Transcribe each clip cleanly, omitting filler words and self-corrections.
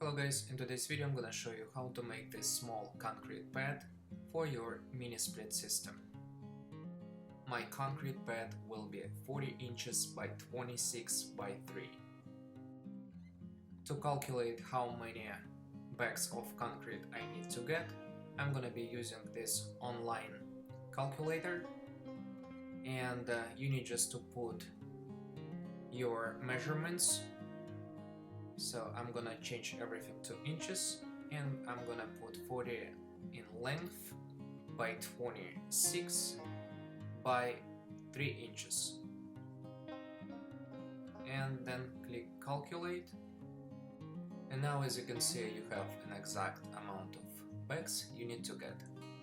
Hello guys, in today's video I'm gonna show you how to make this small concrete pad for your mini split system. My concrete pad will be 40 inches by 26 by 3. To calculate how many bags of concrete I need to get, I'm gonna be using this online calculator, and you need just to put your measurements. So I'm gonna change everything to inches, and I'm gonna put 40 in length by 26 by 3 inches. And then click calculate. And now, as you can see, you have an exact amount of bags you need to get.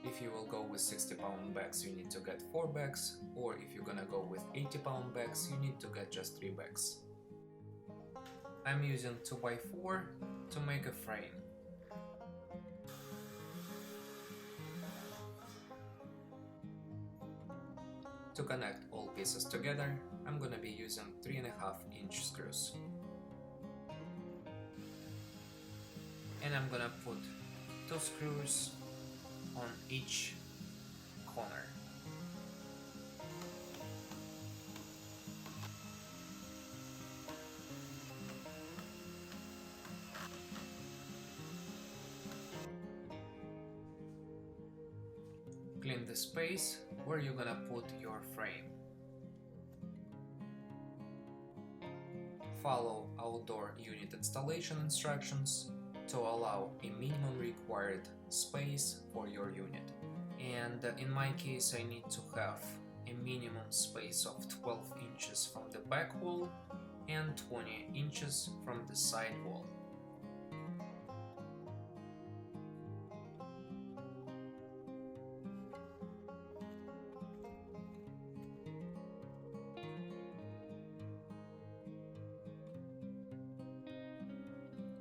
If you will go with 60-pound bags, you need to get 4 bags, or if you're gonna go with 80-pound bags, you need to get just 3 bags. I'm using 2x4 to make a frame. To connect all pieces together, I'm gonna be using 3.5-inch screws. And I'm gonna put 2 screws on each corner. Clean the space where you're gonna put your frame. Follow outdoor unit installation instructions to allow a minimum required space for your unit. And in my case, I need to have a minimum space of 12 inches from the back wall and 20 inches from the side wall.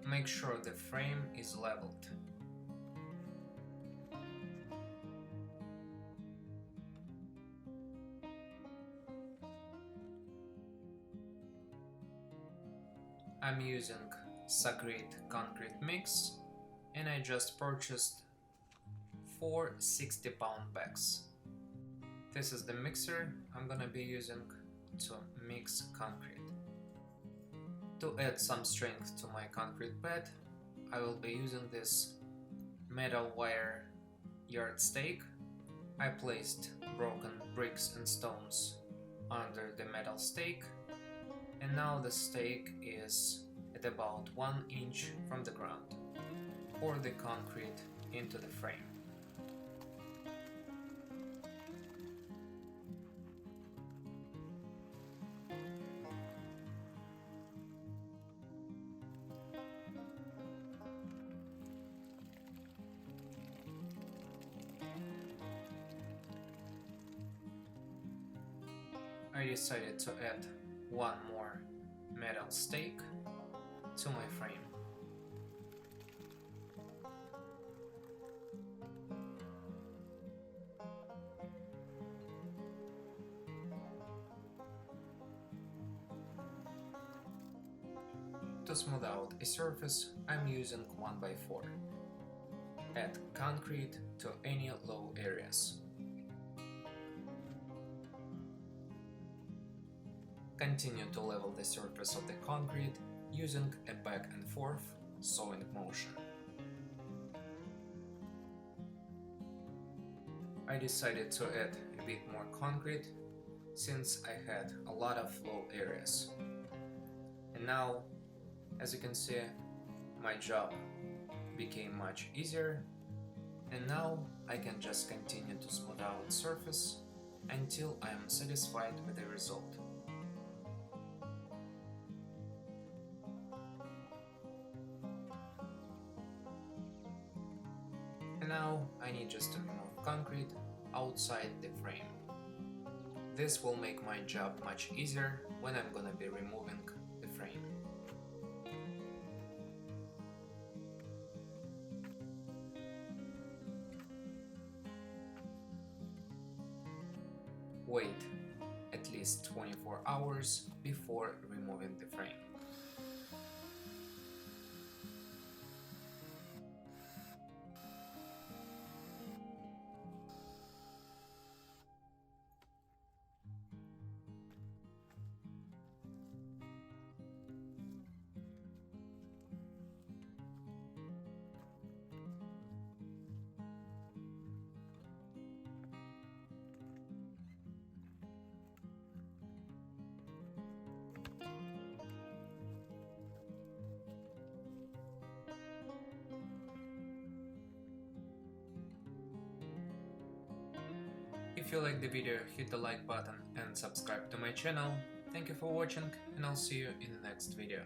Make sure the frame is leveled. I'm using SAKRETE Concrete mix, and I just purchased 4 60-pound bags. This is the mixer I'm gonna be using to mix concrete. To add some strength to my concrete pad, I will be using this metal wire yardstake. I placed broken bricks and stones under the metal stake, and now the stake is at about 1 inch from the ground. Pour the concrete into the frame. I decided to add one more metal stake to my frame. To smooth out a surface, I'm using 1x4. Add concrete to any low areas. Continue to level the surface of the concrete using a back and forth sawing motion. I decided to add a bit more concrete since I had a lot of low areas. And now, as you can see, my job became much easier, and now I can just continue to smooth out the surface until I am satisfied with the result. And now I need just to remove concrete outside the frame. This will make my job much easier when I'm gonna be removing the frame. Wait at least 24 hours before removing the frame. If you like the video, hit the like button and subscribe to my channel. Thank you for watching, and I'll see you in the next video.